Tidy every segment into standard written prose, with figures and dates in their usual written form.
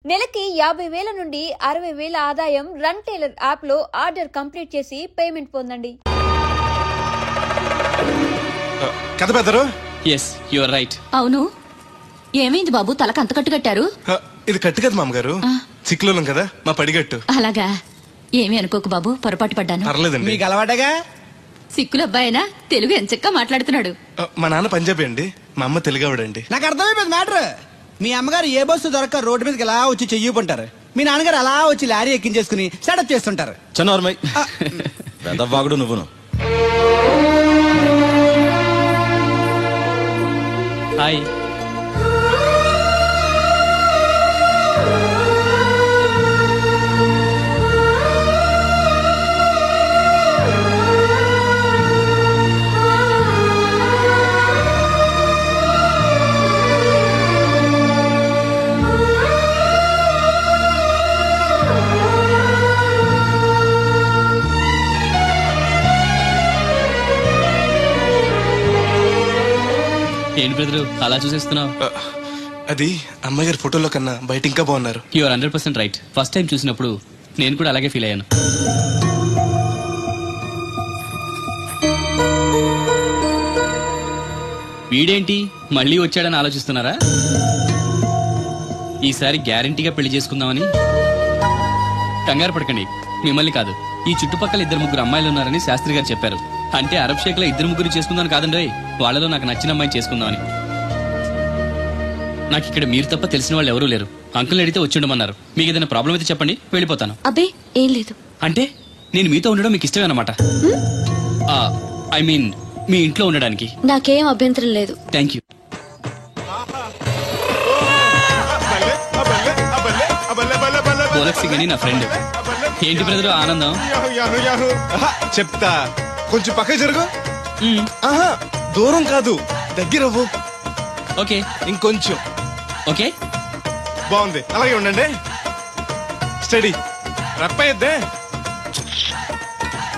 నెలకి 50,000 నుండి 60,000 ఆదాయం రన్ టైలర్ యాప్ లో ఆర్డర్ కంప్లీట్ చేసి పేమెంట్ పొందండి. కదా బెదరు? yes you are right. అవును, ఏమైంది బాబు తలకు అంత కట్టు కట్టారు? ఇది కట్టు కదా మామగారు, చిక్కులోలం కదా మా పడిగట్టు. అలాగా, ఏమీ అనుకోకు బాబు, పొరపాటు పడ్డాను. పర్లేదండి. మీకు అలవాటగా? సిక్కుల అబ్బాయినా తెలుగు ఎంచక్కా మాట్లాడుతున్నాడు. మా నాన్న పంజాబీ అండి, మా అమ్మ తెలుగావిడండి. నాకు అర్థమైపోయింది మ్యాటర్. మీ అమ్మగారు ఏ బస్సు దొరక్క రోడ్డు మీదకి ఎలా వచ్చి చెయ్యిపుంటారు, మీ నాన్నగారు అలా వచ్చి లారీ ఎక్కించేసుకుని సెటప్ చేస్తుంటారు. చన్నోర్మై పెద్దవాగుడు నువ్వును. హాయ్. ఏంటి బ్రదరు అలా చూసేస్తున్నావు? అది అమ్మగారి ఫోటోలో కన్నా బయట ఇంకా బాగున్నారు. You are 100% right. First time చూసినప్పుడు నేను కూడా అలాగే ఫీల్ అయ్యాను. వీడేంటి మళ్ళీ వచ్చాడని ఆలోచిస్తున్నారా? ఈసారి గ్యారంటీగా పెళ్లి చేసుకుందామని. కంగారు పడకండి, మిమ్మల్ని కాదు, ఈ చుట్టుపక్కల 2-3 అమ్మాయిలు ఉన్నారని శాస్త్రి గారు చెప్పారు. అంటే అరబ్ షేక్ లో 2-3 చేసుకుందాం కాదండి, వాళ్ళలో నాకు నచ్చిన అమ్మాయిని చేసుకుందామని. నాకు ఇక్కడ మీరు తప్ప తెలిసిన వాళ్ళు ఎవరూ లేరు. అంకుల్ అడిగితే వచ్చి ఉండమన్నారు. మీకు ఏదైనా ప్రాబ్లం అయితే చెప్పండి, వెళ్ళిపోతాను. అబ్బే ఏం లేదు. అంటే నేను మీతో ఉండడం మీకు ఇష్టమే అన్నమాట? ఐ మీన్ మీ ఇంట్లో ఉండడానికి నాకేం అభ్యంతరం లేదు. Thank you. గోలక్ సింగ్ అని నా ఫ్రెండ్. ఏంటి బ్రదర్ ఆనందం? చెప్తా, కొంచెం పక్క జరుగు. ఆహా, దూరం కాదు, దగ్గర అవ్వు. ఓకే, ఇంకొంచెం. ఓకే, బాగుంది, అలాగే ఉండండి. స్టడీ, రప్పయ్యద్దే.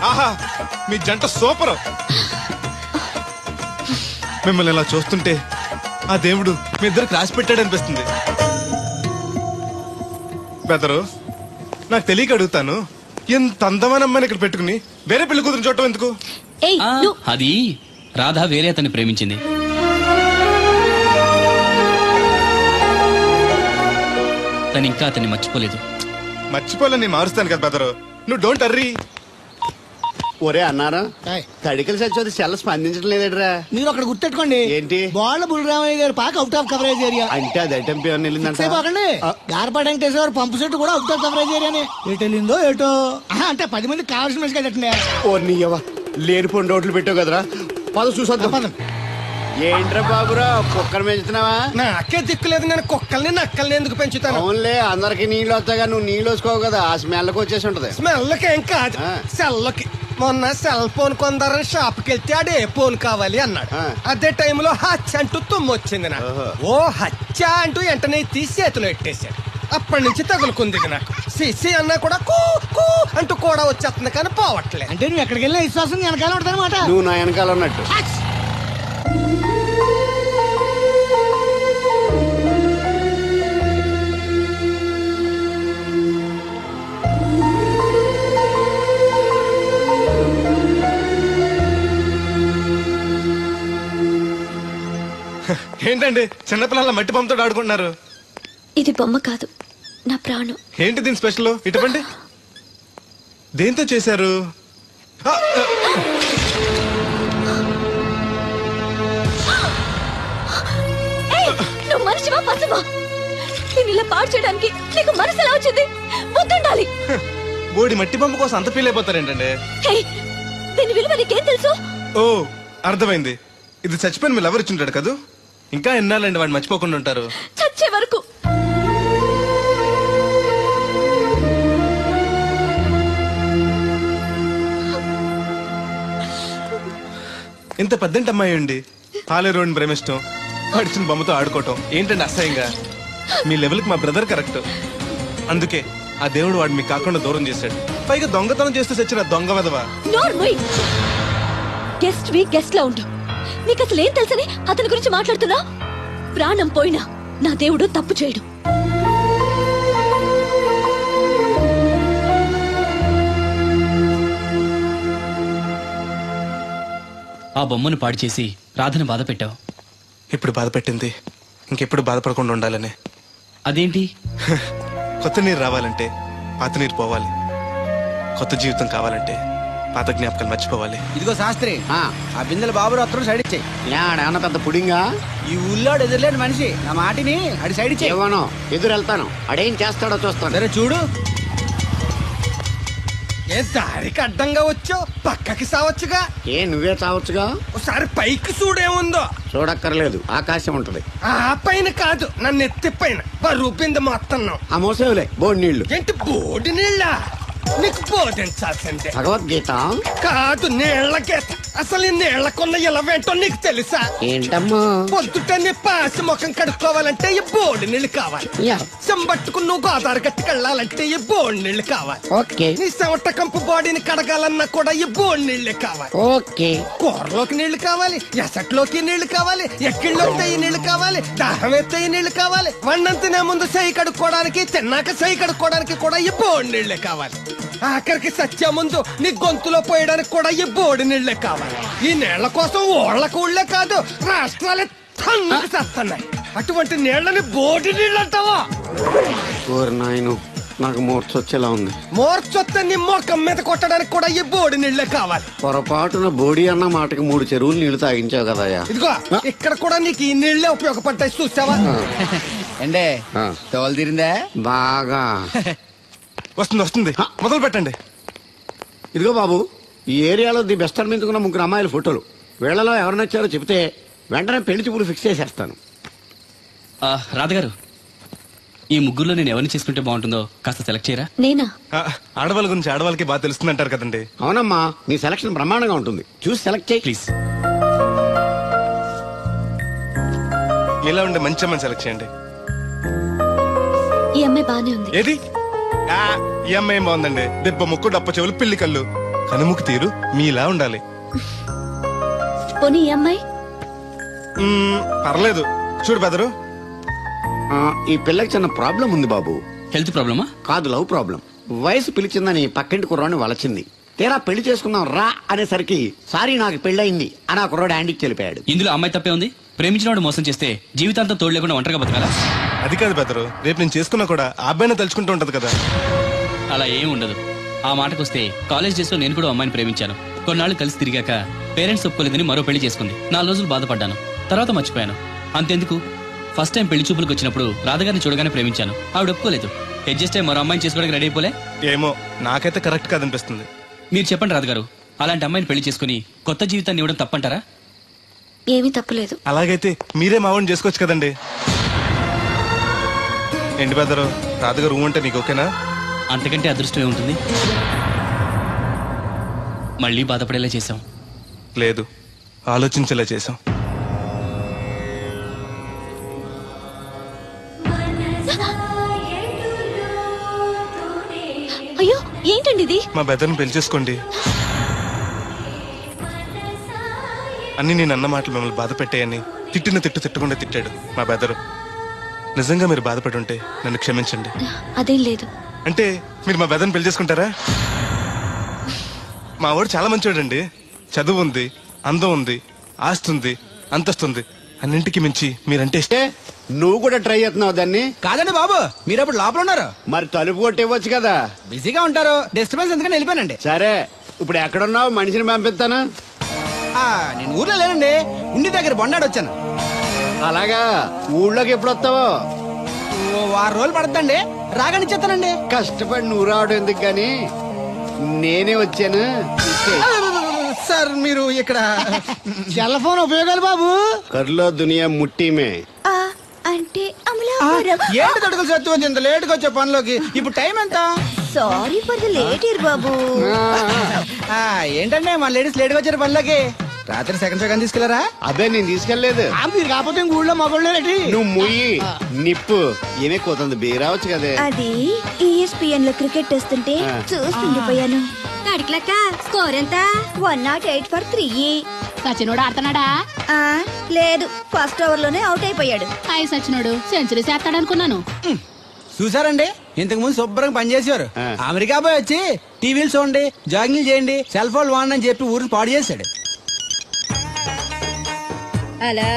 ఆహా, మీ జంట సూపర్. మిమ్మల్ని ఇలా చూస్తుంటే ఆ దేవుడు మీ ఇద్దరికి రాసి పెట్టాడు అనిపిస్తుంది. బెదరు, నాకు తెలియక అడుగుతాను, ఎంత అందమైన అమ్మాయిని ఇక్కడ పెట్టుకుని వేరే పెళ్లి కూతురు చూడటం ఎందుకు? అది రాధా వేరే అతన్ని ప్రేమించింది. తను ఇంకా అతన్ని మర్చిపోలేదు. మర్చిపోలేని మారుస్తాను కదా బెదరు, నువ్వు డోంట్ అర్రీ. ఒరే అన్నారా, తడికలు సచ్చి సెల్ స్పందించడం లేదట్రా. మీరు అక్కడ గుర్తెట్టుకోండి, ఏంటి బాళ్ళ బుల్రామయ్య గారు పాక అవుట్ ఆఫ్ కవరేజ్ ఏరియా అంటే అది ఐటమ్ వెళ్ళిందంటే గార్పాడు వెంకటేశ్వర పంపు సెట్ కూడా అవుట్ ఆఫ్ కవరేజ్ ఏరియానే. ఎటు వెళ్ళిందో ఏటో, అంటే 10 మంది కావాల్సిన మనిషి కదండి. ఓ నీయవా, లేనిపోయిన రోడ్లు పెట్టావు కదరా. పద చూసొద్దాం. ఏంట్రా బాబురా, కుక్కలు పెంచుతున్నావా? నాకే దిక్కులేదు, నేను కుక్కల్ని నక్కల్ని ఎందుకు పెంచుతాను? అవునులే, అందరికి నీళ్ళు వస్తాగా, నువ్వు నీళ్ళు వేసుకోవు కదా, ఆ స్మెల్కి వచ్చేసి ఉంటది. స్మెల్కి ఏం కాదు, సెల్కి. మొన్న సెల్ ఫోన్ కొందరని షాప్ కి వెళ్తే ఆడే ఫోన్ కావాలి అన్నాడు. అదే టైంలో హచ్చ అంటూ తుమ్మొచ్చింది నాకు. ఓ హచ్చ అంటూ వెంటనే తీసి చేతిలో ఎట్టేశాడు. అప్పటి నుంచి తగులుకుంది నాకు. సిసి అన్నా కూడా కూ కూ అంటూ కూడా వచ్చేస్తుంది కానీ పోవట్లేదు. అంటే నువ్వు ఎక్కడికి వెళ్ళినా విశ్వాసం వెనకాల ఉంటానమాట. నువ్వు నా వెనకాల ఉన్నట్టు. ఏంటండి చిన్నపిల్లల మట్టి బొమ్మతో ఆడుకుంటున్నారు? ఇది బొమ్మ కాదు, నా ప్రాణం. ఏంటి దీని స్పెషల్? ఇటువంటి దేంతో చేశారు? నువ్వు మనిషివా పశువా? నేను ఇలా పాడు చేయడానికి నీకు మనసు ఎలా వచ్చింది? బుద్ధుండాలి. బోడి మట్టి బొమ్మ కోసం అంత ఫీల్ అయిపోతారేంటండి? దీని విలువ నీకేం తెలుసు? ఓ అర్థమైంది, ఇది చచ్చిపోయిన మీ లవర్ ఇచ్చుంటాడు కదా. ఇంకా ఎన్నాళ్ళండి వాడిని మర్చిపోకుండా ఉంటారు? చచ్చే వరకు. ఇంత పెద్దంటి అమ్మాయి అండి, పాలేరోని ప్రేమిష్టం, పడిచిన బొమ్మతో ఆడుకోవటం ఏంటండి అసహ్యంగా? మీ లెవెల్కి మా బ్రదర్ కరెక్ట్. అందుకే ఆ దేవుడు వాడు మీకు కాకుండా దూరం చేశాడు. పైగా దొంగతనం చేస్తూ చచ్చిన దొంగ వెధవా. గెస్ట్ లా ఉండు. నీకు అసలు ఏం తెలుసని అతని గురించి మాట్లాడుతున్నా? ప్రాణం పోయినా నా దేవుడు తప్పు చేయడు. ఆ బొమ్మను పాడు చేసి రాధను బాధ పెట్టావు. ఇప్పుడు బాధ పెట్టింది ఇంకెప్పుడు బాధపడకుండా ఉండాలని. అదేంటి? కొత్త నీరు రావాలంటే పాత నీరు పోవాలి, కొత్త జీవితం కావాలంటే పాత జ్ఞాపకాలు మర్చిపోవాలి. ఇదిగో శాస్త్రి, ఆ బిందెల బాబు అత్తరు సైడ్ ఇచ్చాయి. ఏమన్నా పెద్ద పుడింగా? ఈ ఊళ్ళో ఎదురులేని మనిషి, నా మాటిని అడి సైడ్ ఇచ్చాయి. ఏమనో ఎదురు వెళ్తాను, అడేం చేస్తాడో చూస్తాను. సరే చూడు. ఏ దారికి అడ్డంగా వచ్చో పక్కకి సావచ్చుగా. ఏ నువ్వే చావచ్చుగా. ఒకసారి పైకి చూడేముందో. చూడక్కర్లేదు, ఆకాశం ఉంటది. ఆ పైన కాదు, నన్ను ఎత్తి పైన రూపింది మొత్తం. ఆ మోసేవులే బోడి నీళ్లు. ఏంటి బోడి నీళ్ళ? నీకు బోధించాల్సిందే. భగవద్గీత కాదు, నీళ్ల గీత. అసలు ఈ నీళ్లకున్న ఇలవేంటో నీకు తెలుసా? ఏంటమ్మా? పొద్దుట నీ పాసి ముఖం కడుక్కోవాలంటే ఈ బోడి నీళ్లు కావాలి. చెంబట్టుకుని నువ్వు గోదావరి గట్టుకు వెళ్ళాలంటే ఈ బోడి నీళ్లు కావాలి. ఓకే. నీ చెమట కంపు బాడీని కడగాలన్నా కూడా ఈ బోడి నీళ్లే కావాలి. ఓకే. కూరలోకి నీళ్లు కావాలి, ఎసట్లోకి నీళ్లు కావాలి, ఎక్కిళ్ళొస్తే ఈ నీళ్లు కావాలి, దాహం ఎత్తే ఈ నీళ్లు కావాలి. వండంతినే ముందు చెయ్యి కడుక్కోవడానికి, తిన్నాక చెయ్యి కడుక్కోవడానికి కూడా ఈ బోడి నీళ్లే కావాలి. ఆఖరికి సత్య ముందు నీ గొంతులో పోయడానికి కూడా ఈ బోడి నీళ్లే కావాలి. ఈ నీళ్ల కోసం ఓళ్లకు ఊళ్ళే కాదు, రాష్ట్రాలే తన్నుకు చేస్తున్నాయి. అటువంటి నీళ్లని బోడి నీళ్ళు అంటావా? నాయను, నాకు మూర్చొచ్చేలా ఉంది. మోర్చొత్తే నీ మొఖం మీద కొట్టడానికి కూడా ఈ బోడి నీళ్లే కావాలి. పొరపాటున బోడి అన్న మాటకి 3 చెరువులు నీళ్లు తాగించావు కదయ్యా. ఇదిగో ఇక్కడ కూడా నీకు ఈ నీళ్లే ఉపయోగపడతాయి, చూసావా? ఏండే తోలు తీరిందా? బాగా వస్తుంది, మొదలు పెట్టండి. ఇదిగో బాబు, ఈ ఏరియాలో ది బెస్ట్ అనిపించుకున్న 3 అమ్మాయిల ఫోటోలు. వీళ్ళలో ఎవరు నచ్చారో చెప్తే వెంటనే పెళ్లి చూపులు ఫిక్స్ చేసేస్తాను. రాధగారు, ఈ ముగ్గురులో నేను ఎవరిని చేసుకుంటే బాగుంటుందో కాస్త సెలెక్ట్ చేయరా? నేనా? ఆడవాళ్ళ గురించి ఆడవాళ్ళకి బాగా తెలుస్తుంది అంటారు కదండి. అవునమ్మా, నీ సెలక్షన్ బ్రహ్మాండంగా ఉంటుంది, చూసి సెలెక్ట్ చేయి ప్లీజ్. మీలా ఉండే మంచి అమ్మని సెలెక్ట్ చేయండి. ఈ అమ్మాయి బానే ఉంది. ఏది? ఈ అమ్మాయి ఏం బాగుందండి. దెబ్బ ముక్కు, డప్ప చెవులు, పిల్లి కళ్ళు, కనుముక్కు తీరు మీలా ఉండాలి. పోనీ ఈ అమ్మాయి? పర్లేదు, చూడు బెదరు. ఈ పిల్లకి చిన్న ప్రాబ్లం ఉంది బాబు. హెల్త్ ప్రాబ్లమా? కాదు, లవ్ ప్రాబ్లం. వయసు పిలిచిందని పక్కింటి కుర్రాన్ని వలచింది. తీరా పెళ్లి చేసుకుందాం రా అనేసరికి సారీ నాకు పెళ్ళయింది అని ఆ కుర్రాడు హ్యాండికి తెలిపాడు. ఇందులో అమ్మాయి తప్పే ఉంది. ప్రేమించినవాడు మోసం చేస్తే జీవితాంతం తోడు లేకుండా ఒంటరిగా బతకాలా? అది కాదు బెదరు, రేపు నేను చేసుకున్నా కూడా ఆ అబ్బాయిని తలుచుకుంటూ ఉంటది కదా. అలా ఏం ఉండదు. ఆ మాటకొస్తే కాలేజ్ డేస్ లో నేను కూడా అమ్మాయిని ప్రేమించాను. కొన్నాళ్ళు కలిసి తిరిగాక పేరెంట్స్ ఒప్పుకోలేదని మరో పెళ్లి చేసుకుంది. 4 రోజులు బాధపడ్డాను, తర్వాత మర్చిపోయాను. అంతెందుకు, ఫస్ట్ టైం పెళ్లి చూపులకు వచ్చినప్పుడు రాధగారిని చూడగానే ప్రేమించాను. ఆవిడ ఒప్పుకోలేదు. అడ్జస్ట్ అయ్యి మరో అమ్మాయిని చేసుకోవడానికి రెడీ అయిపోలే. ఏమో, నాకైతే కరెక్ట్ కాదనిపిస్తుంది. మీరు చెప్పండి రాధగారు, అలాంటి అమ్మాయిని పెళ్లి చేసుకుని కొత్త జీవితాన్ని ఇవ్వడం తప్పంటారా? ఏమీ తప్పులేదు. అలాగైతే మీరే మావాడిని చేసుకోవచ్చు కదండి. ఏంటి బెదరు, రాధగారు అంటే నీకు ఓకేనా? అంతకంటే అదృష్టమే ఉంటుంది. మళ్ళీ బాధపడేలా చేశాం. లేదు, ఆలోచించేలా చేశాం. అయ్యో, ఏంటండి ఇది? మా బెదర్ని పెళ్లి చేసుకోండి. అన్ని నేను అన్న మాటలు మిమ్మల్ని బాధ పెట్టాయని తిట్టిన తిట్టకుండా తిట్టాడు మా బెదరు. నిజంగా మీరు బాధపడి ఉంటే నన్ను క్షమించండి. అదేం లేదు. అంటే మీరు మా బెదర్ని పెళ్లి చేసుకుంటారా? మా వాడు చాలా మంచివాడండి. చదువు ఉంది, అందం ఉంది, ఆస్తుంది, అంతస్తుంది, అన్నింటికి మించి మీరంటే ఇష్టం. నువ్వు కూడా ట్రై చేస్తున్నావు దాన్ని? కాదండి బాబు, మీరు అప్పుడు లోపల ఉన్నారు. మరి తలుపు కొట్టివ్వచ్చు కదా. బిజీగా ఉంటారు, డిస్టర్బెన్స్ ఎందుకని వెళ్ళిపోయానండి. సరే, ఇప్పుడు ఎక్కడున్నావు? మనిషిని పంపిస్తాను. నేను ఊర్లో లేనండి, ఉండి దగ్గర బొండాడు వచ్చాను. అలాగా, ఊళ్ళోకి ఎప్పుడు వస్తావో? 6 రోజులు పడుతుందండి, రాగానే చెప్తానండి. కష్టపడి నువ్వు రావడం ఎందుకు గాని నేనే వచ్చాను. సార్ మీరు ఇక్కడ సెల్ ఫోన్ ఉపయోగాలు బాబు. కర్లో దునియా ముట్టిమే అంటే ఏంటి తడుకులు సత్యం ఇంత లేట్ గా వచ్చే పనిలోకి? ఇప్పుడు టైం ఎంత? Sorry for the late year బాబు. ఏంటంటే మా లేడీస్ లేట్ గా వచ్చారు పనిలోకి. రాత్రి సెకండ్ షో కానీ తీసుకెళ్లారా? అదే నేను తీసుకెళ్లేదు. మీరు కాకపోతే ఊళ్ళో మగోళ్ళు నువ్వు ముయ్యి నిప్పు ఏమే కోతుంది బీరావచ్చు కదే. అది ESPN లో క్రికెట్ టెస్తుంటే చూస్తుండిపోయాను. స్కోర్ ఎంత? 108 for 3. సచినోడు ఆడుతున్నాడా? లేదు, ఫస్ట్ ఓవర్ లోనే అవుట్ అయిపోయాడు. హాయ్ సచినోడు సెంచరీ చేస్తాడనుకున్నాను. చూసారండి, ఇంతకు ముందు శుభ్రంగా పనిచేసేవారు. అమెరికా పోయి వచ్చి టీవీలు చూడండి, జాగింగ్ చేయండి, సెల్ ఫోన్ వాడండి అని చెప్పి ఊరిని పాడు చేశాడు. అలా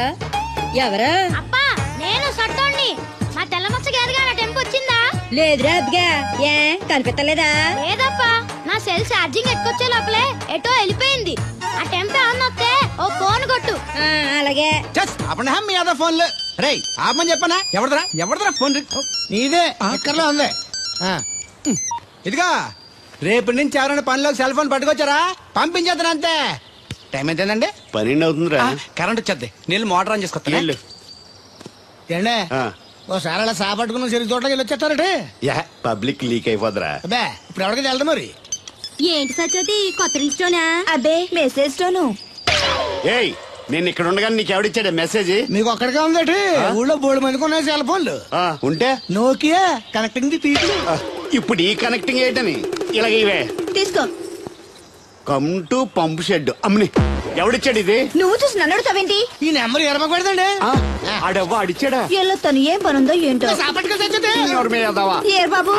ఎవరా? అబ్బా నేను సట్టోణ్ణి. మా తెల్లమచ్చ గారిగా నా టెంపు వచ్చిందా? లేదురా అబ్బగా. ఏ కనిపెట్టలేదా? లేదప్పా, నా సెల్ ఛార్జింగ్ ఎక్కొచ్చే లోపలే ఎటో వెళ్ళిపోయింది. ఆ టెంపు అన్నొస్తే ఓ ఫోన్ కొట్టు. అలాగే. అప్పుడు మీ అదా ఫోన్లు రే ఆపమని చెప్పనా? ఎవడదరా ఫోన్? నీదే ఎక్కర్లో ఉంది. ఇదిగా రేపటి నుంచి ఎవరైనా పనిలోకి సెల్ ఫోన్ పట్టుకొచ్చారా పంపించేద్దాను అంతే. టైం ఎంతేనండి? 12 అవుతుందిరా. కరెంట్ వచ్చేద్ది. నీళ్ళు మోటార్ ఆన్ చేసుకొస్తా. ఏండే ఓసారి అలా సాపట్టుకున్న సరి చోట్లకి వెళ్ళి వచ్చేస్తారటే. Public leak అయిపోద్రా. అబ్బే ఇప్పుడు ఎవరికి వెళ్దాం మరి? ఏంటి సత్యవతి, కొత్త రింగ్స్టోనా? అబ్బే మెసేజ్ స్టోను. ఏయ్ నేను ఇక్కడ ఉండగానే నీకు ఎవడిచ్చాడు మెసేజ్? మీకు ఒక్కడికే ఉందటి. ఊళ్ళో 3 మందికి ఉన్నాయి సెల్ ఫోన్లు. ఉంటే నోకియా కనెక్టింగ్ ది పీపుల్. ఇప్పుడు ఈ కనెక్టింగ్ ఏంటని ఇలాగ ఇవే తీసుకో. Come to pump shed. అమ్మని ఎవడిచ్చాడు ఇది? నువ్వు చూసి నన్ను అడుగుతావేంటి? ఈ నెంబర్ ఎరమకూడదండి. ఆడవ్వ అడిచాడా? ఎల్లో తను ఏం పనుందో ఏంటో. ఏ బాబు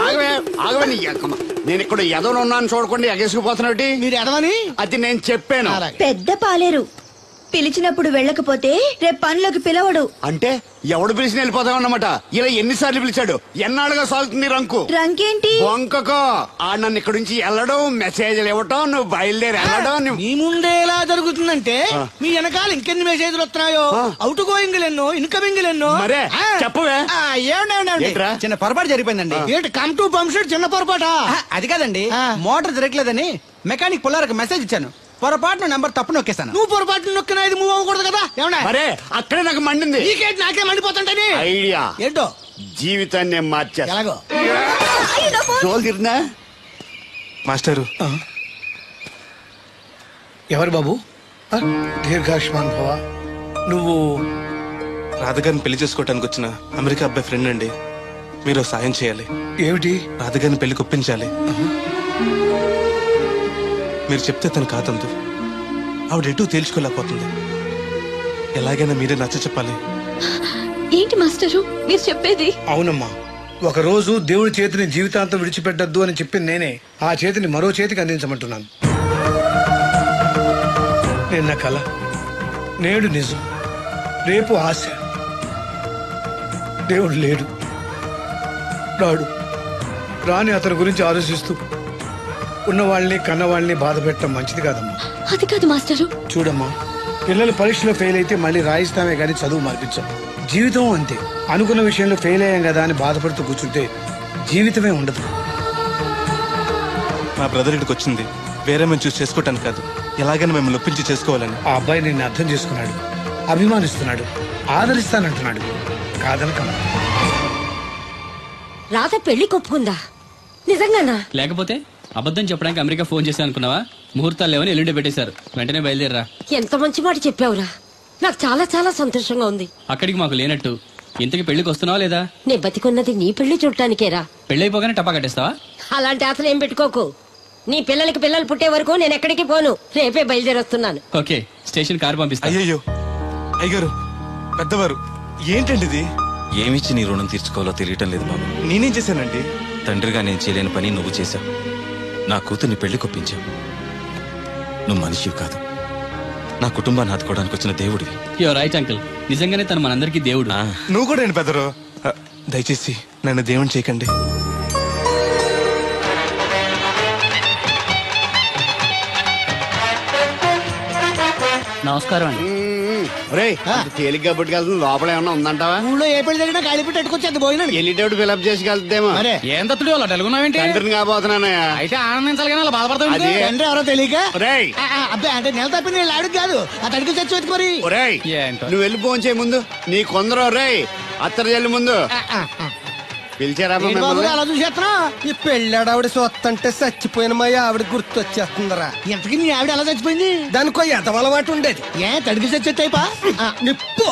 ఆగవే నీ ఎక్కమ్మ. నేను ఇక్కడ ఎదవను ఉన్నాను చూడకుండా ఎగేసుకుపోతున్నాడు. మీరు ఎదవని అది నేను చెప్పాను. పెద్ద పాలేరు పిలిచినప్పుడు వెళ్ళకపోతే రేపు పనిలోకి పిలవడు. అంటే ఎవడు పిలిచిన వెళ్ళిపోతామన్నమాట. ఇలా ఎన్నిసార్లు పిలిచాడు? ఎన్నాళ్ళుగా సాగుతుంది రంకు. రంకేంటి? వంకకో ఆ నన్ను ఇక్కడ నుంచి వెళ్ళడం, మెసేజ్లు ఇవ్వటం, నువ్వు బయలుదేరి వెళ్ళడం. మీ ముందే ఎలా జరుగుతుందంటే మీ వెనకాల ఇంకెన్ని మెసేజ్లు వస్తున్నాయో. అవుట్ గోయింగ్ ఎన్నో, ఇన్కమింగ్ ఎన్నో. మరే చెప్పవే. చిన్న పొరపాటు జరిగిపోయిందండి. ఏంటి కమ్ టు పంప్ షెడ్ చిన్న పొరపాట? అది కాదండి, మోటార్ తిరగలేదని మెకానిక్ పుల్లారకు మెసేజ్ ఇచ్చాను. పొరపాటున నెంబర్ తప్పు నొక్కేస్తాను. నువ్వు పొరపాటు నొక్కినా ఇది మూవ్ అవ్వకూడదు కదా. ఏమన్నా మరే అక్కడే నాకు మండింది. నీకేంటి నాకే మండిపోతుంటని ఐడియా ఏంటో జీవితాన్ని మార్చేస్తా. ఎలాగో జోలు తిరిగినా మాస్టరు. ఎవరు బాబు? దీర్ఘాయుష్మాన్ భవ. నువ్వు రాధగారిని పెళ్లి చేసుకోవటానికి వచ్చిన అమెరికా అబ్బాయి ఫ్రెండ్ అండి. మీరు సాయం చేయాలి. ఏమిటి? రాధగారిని పెళ్లికి ఒప్పించాలి. మీరు చెప్తే తను కాదందు. ఆవిడ ఎటూ తేల్చుకోలేకపోతుంది. ఎలాగైనా మీరే నచ్చ చెప్పాలి. ఏంటి మాస్టరు మీరు చెప్పేది? అవునమ్మా, ఒక రోజు దేవుడి చేతిని జీవితాంతం విడిచిపెట్టద్దు అని చెప్పింది నేనే. ఆ చేతిని మరో చేతికి అందించమంటున్నాను. నిన్న కల, నేడు నిజం, రేపు ఆశ. దేవుడు లేడు, రాడు. రాని అతని గురించి ఆలోచిస్తూ ఉన్న వాళ్ళని కన్న వాళ్ళని బాధ పెట్టడం మంచిది కాదమ్మా. అది కాదు మాస్టరు. చూడమ్మా, పిల్లలు పరీక్షలో ఫెయిల్ అయితే మళ్ళీ రాయిస్తామే గానీ చదువు మార్పించాం. జీవితం అంతే. అనుకున్న విషయంలో ఫెయిల్ అయ్యాం కదా అని బాధపడుతూ కూర్చుంటే జీవితమే ఉండదు. మా బ్రదర్ ఇక్కడికి వచ్చింది వేరే మేము చూసి చేసుకోవటానికి కాదు, ఎలాగైనా మిమ్మల్ని ఒప్పించి చేసుకోవాలని. ఆ అబ్బాయి నిన్ను అర్థం చేసుకున్నాడు, అభిమానిస్తున్నాడు, ఆదరిస్తానంటున్నాడు. కాదనకమ్మా. రాధ పెళ్లి కొప్పుకుందా? నిజంగానా? లేకపోతే అబద్ధం చెప్పడానికి అమెరికా ఫోన్ చేశాను అనుకున్నావా? ముహూర్తాలు లేవని ఎల్లుండి పెట్టేశారు. వెంటనే బయలుదేరరా. ఎంత మంచి మాట చెప్పావురా. నాకు చాలా చాలా సంతోషంగా ఉంది. అక్కడికి మాకు లేనట్టు ఇంతకి పెళ్లికి వస్తున్నావా లేదా? నే బతికున్నది నీ పెళ్లి చూడటానికేరా. పెళ్ళైపోగానే టపా కట్టేస్తావా? అలాంటి ఆశలు ఏం పెట్టుకోకు. నీ పిల్లలకి పిల్లలు పుట్టే వరకు నేను ఎక్కడికి పోను. రేపే బయలుదేరొస్తున్నాను. ఓకే, స్టేషన్ కారు పంపిస్తా. అయ్యో అయ్యగారు, పెద్దవారు, ఏంటండి ఇది? ఏమిచ్చి నీ రుణం తీర్చుకోవాలో తెలియటం లేదు బాబు. నేనేం చేశానండి? తండ్రిగా నేను చేయలేని పని నువ్వు చేశావు. నా కూతుర్ని పెళ్లి కొప్పించావు. నువ్వు మనిషివి కాదు, నా కుటుంబాన్ని ఆదుకోవడానికి వచ్చిన దేవుడివి. యో రైట్ అంకుల్, నిజంగానే తను మనందరికీ దేవుడు. నువ్వు కూడా ఏంటి పెద్దరు? దయచేసి నన్ను దేవుని చేయకండి. నమస్కారం అండి. తేలిగ్గా పుట్టుకెళ్తుంది. లోపల ఏమన్నా ఉందంటావా? ఊళ్ళో ఏ పెళ్లి జరిగినా గాలి పెట్టి ఎట్టుకొచ్చేది పోయినా వెళ్ళేటప్పుడు ఫిలప్ చేసుకెళ్తేమో. ఏం తత్తుడు అలా తెలుగున్నావేంటి? తండ్రిని కాబోతున్నానయ్యా. అయితే ఆనందించాలి కానీ అలా బాధపడతావు. తండ్రి ఎవరో తెలియక. ఒరేయ్ అబ్బాయి అంటే నెల తప్పింది ఆడికి కాదు, ఆ తడికి చచ్చి వెతుకోరి. ఒరేయ్ నువ్వు వెళ్ళి ఫోన్ చేయ ముందు. నీ కొందరు ఒరేయ్ అత్తరు చెల్లి ముందు పిలిచారా? అలా చూసేస్తున్నా ఈ పెళ్ళాడావిడ సొత్తంటే చచ్చిపోయిన మా ఆవిడ గుర్తొచ్చేస్తుందరా. ఇంతకీ మీ ఆవిడ ఎలా చచ్చిపోయింది? దానికో ఎదవలవాటు ఉండేది. ఏ తడికి చచ్చే టైపా? నిప్పు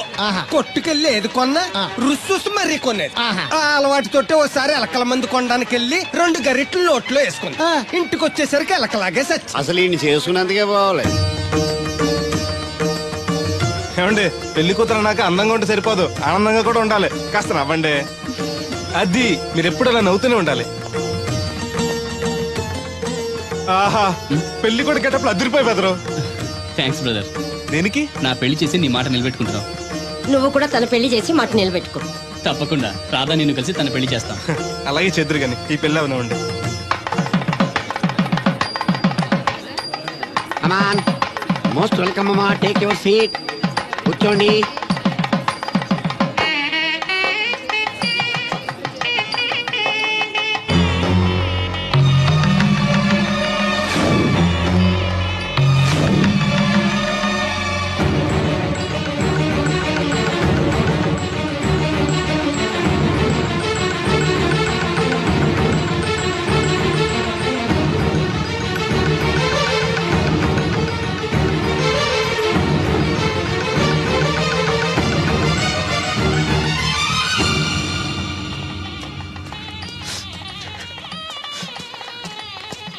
కొట్టుకెళ్ళి ఏది కొన్నా రుస్సు మరీ కొనేది. ఆ అలవాటుతోటే ఓసారి ఎలకల మందు కొనడానికి వెళ్ళి 2 గరిట్లు నోట్లో వేసుకుంది. ఇంటికి వచ్చేసరికి ఎలకలాగే చచ్చి. అసలు ఈయన చేసుకున్నందుకే పోవాలి. ఏమండి, పెళ్లి కూతురు నాకు అందంగా ఉంటే సరిపోదు, ఆనందంగా కూడా ఉండాలి. కాస్త నవ్వండి. అది మీరు ఎప్పుడు అలా నవ్వుతూనే ఉండాలి. ఆహా, పెళ్లి కూడా గెటప్పుడు అదిరిపోయి బెదరు. Thanks brother. దేనికి? నా పెళ్లి చేసి నీ మాట నిలబెట్టుకుంటున్నావు. నువ్వు కూడా తన పెళ్లి చేసి మాట నిలబెట్టుకో. తప్పకుండా రాధా నిన్ను కలిసి తన పెళ్లి చేస్తాం. అలాగే చేద్దరు గాని ఈ పెళ్ళి అవనివ్వండి. కమాన్, మోస్ట్ వెల్కమ్ అమ్మా, టేక్ యువర్ సీట్, కూర్చోండి.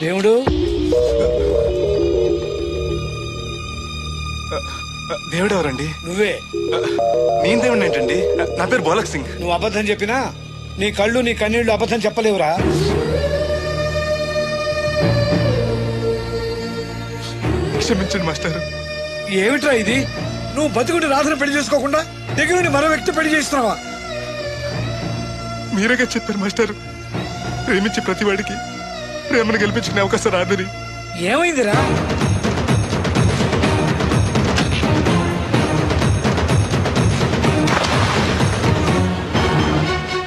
దేవుడు, దేవుడు ఎవరండి? నువ్వే. నేను దేవుడు ఏంటండి? నా పేరు బోలక్ సింగ్. నువ్వు అబద్ధం చెప్పినా నీ కళ్ళు నీ కన్నీళ్లు అబద్ధం చెప్పలేవురా. క్షమించండి మాస్టర్. ఏమిట్రా ఇది? నువ్వు బతుకుంటే రాధను పెళ్లి చేసుకోకుండా దగ్గర మరో వ్యక్తి పెళ్లి చేస్తున్నావా? మీరేగా చెప్పారు మాస్టర్, ప్రేమించే ప్రతివాడికి ప్రేమను గెలిపించుకునే అవకాశం రాదని. ఏమైందిరా?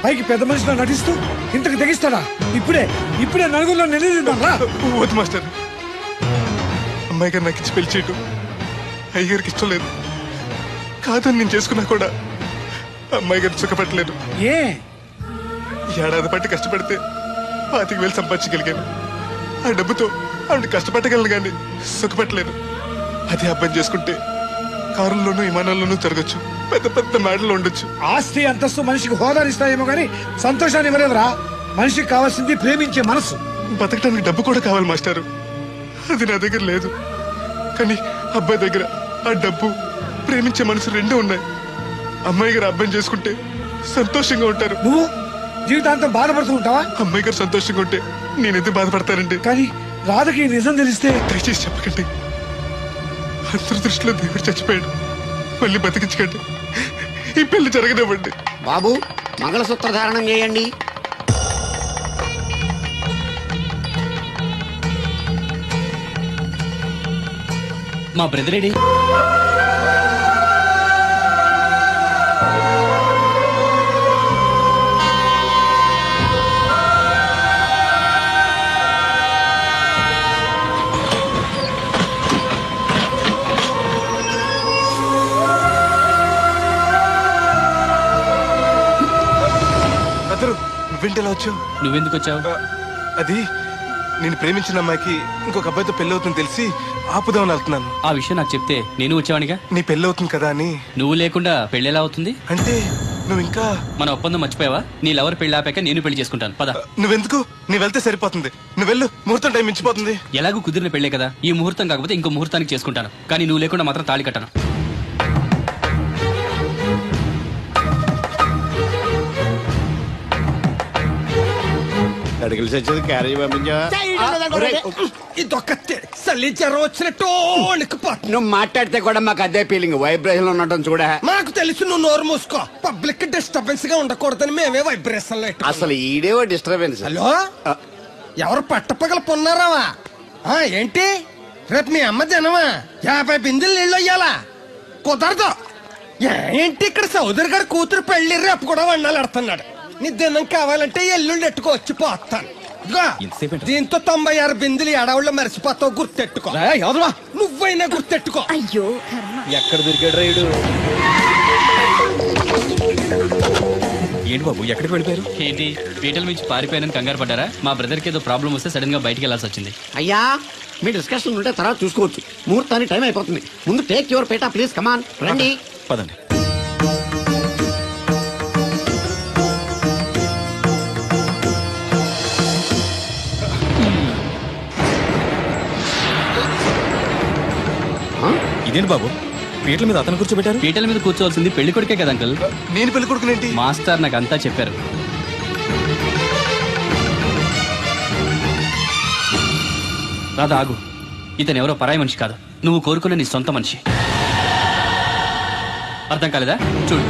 పైకి పెద్ద మనిషిలో నటిస్తూ ఇంతకు తెగిస్తాడా? ఇప్పుడే నలుగురిలో నిలదీద్దాంరా. వద్దు మాస్టర్, అమ్మాయి గారు నాకు ఇచ్చి పెళ్లి చేయటం అయ్యగారికి ఇష్టం లేదు. కాదని నేను చేసుకున్నా కూడా అమ్మాయి గారు సుఖపెట్టలేదు. ఏడాది పట్టి కష్టపడితే 25,000 సంపాదించగలిగాను. ఆ డబ్బుతో ఆవిడ కష్టపట్టగలను కానీ సుఖపెట్టలేను. అదే అబ్బాయి చేసుకుంటే కారుల్లోనూ విమానాల్లోనూ తిరగచ్చు, పెద్ద పెద్ద మేడలు ఉండొచ్చు. ఆస్తి అంతస్తు మనిషికి హోదానిస్తాయేమో గానీ సంతోషాన్ని ఇవ్వలేదురా. మనిషికి కావాల్సింది ప్రేమించే మనసు. బతకడానికి డబ్బు కూడా కావాలి మాస్టారు, అది నా దగ్గర లేదు. కానీ అబ్బాయి దగ్గర ఆ డబ్బు, ప్రేమించే మనసు రెండూ ఉన్నాయి. అమ్మాయి గారు అబ్బాయిని చేసుకుంటే సంతోషంగా ఉంటారు. నువ్వు జీవితాంతం బాధపడుతూ ఉంటావా? అమ్మాయి గారు సంతోషంగా ఉంటే నేనైతే బాధపడతానండి. కానీ రాధకి నిజం తెలిస్తే? దయచేసి చెప్పకండి. అందరి దృష్టిలో దేవుడు చచ్చిపోయాడు, మళ్ళీ బతికించకండి. ఈ పెళ్లి జరగనివ్వండి. బాబు, మంగళసూత్ర ధారణం చేయండి. మా బ్రదర్ ఏడి? నువ్వేంటలా వచ్చావు? నువ్వెందుకు వచ్చావు? అది నేను ప్రేమించిన అమ్మాయికి ఇంకొక అబ్బాయితో పెళ్లి అవుతుంది తెలిసి ఆపుదామని వెళ్తున్నాను. ఆ విషయం నాకు చెప్తే నేను వచ్చావనిగా. నీ పెళ్లి అవుతుంది కదా అని. నువ్వు లేకుండా పెళ్లి ఎలా అవుతుంది? అంటే నువ్వు ఇంకా మన ఒప్పందం మర్చిపోయావా? నీ లవర్ పెళ్లి ఆపాక నేను పెళ్లి చేసుకుంటాను. పద. నువ్వెందుకు? నీ వెళ్తే సరిపోతుంది. నువ్వు వెళ్ళు, ముహూర్తం టైం మించిపోతుంది. ఎలాగూ కుదిరిన పెళ్లే కదా, ఈ ముహూర్తం కాకపోతే ఇంకో ముహూర్తానికి చేసుకుంటాను. కానీ నువ్వు లేకుండా మాత్రం తాళి కట్టను. అడిగిలి చచ్చేది క్యారేజ్ పంపించా. నువ్వు మాట్లాడితే కూడా మాకు అదే ఫీలింగ్, వైబ్రేషన్ ఉండటం చూడ. మాకు తెలుసు, నువ్వు నోరు మూసుకో. పబ్లిక్ డిస్టర్బెన్స్ గా ఉండకూడదని మేమే వైబ్రేషన్ లో. అసలు ఈడేవో డిస్టర్బెన్స్. హలో, ఎవరు పట్టపగల పొన్నారావా? ఏంటి రేపు మీ అమ్మ జనమా 50 బిందెలు నీళ్ళు అయ్యాలా? కుదరదు. ఏంటి ఇక్కడ సోదరి గారి కూతురు పెళ్లి రేపు కూడా వండాలి అడుతున్నాడు. నీ దినం కావాలంటే ఎల్లుండి ఎట్టుకోవచ్చు, పోతాను. దీంతో 96 బిందులు ఎడవుళ్ళు మరిచిపోతావు, గుర్తెట్టుకో. నువ్వైనా గుర్తెట్టుకో. అయ్యో, ఎక్కడ దొరికాడు రైడు? ఏంటి బాబు, ఎక్కడికి వెళ్ళిపోయారు? ఏంటి పీటల నుంచి పారిపోయానని కంగారు పడ్డారా? మా బ్రదర్ కి ఏదో ప్రాబ్లం వస్తే సడన్ గా బయటికి వెళ్లాల్సి వచ్చింది. అయ్యా, మీ డిస్కషన్ ఉంటే తర్వాత చూసుకోవచ్చు. ముహూర్తానికి టైం అయిపోతుంది. ముందు టేక్ యువర్ పేటా ప్లీజ్. కమాన్, రండి. పదండి. ఇదేంటి బాబు, పీటల మీద అతను కూర్చోబెట్టారు? పీటల మీద కూర్చోవలసింది పెళ్లి కొడుకే కదా అంకుల్. నేను పెళ్లి కొడుకునేంటి? మాస్టర్ నాకు అంతా చెప్పారు. రాధా ఆగు, ఇతను ఎవరో పరాయి మనిషి కాదు, నువ్వు కోరుకున్న నీ సొంత మనిషి. అర్థం కాలేదా? చూడు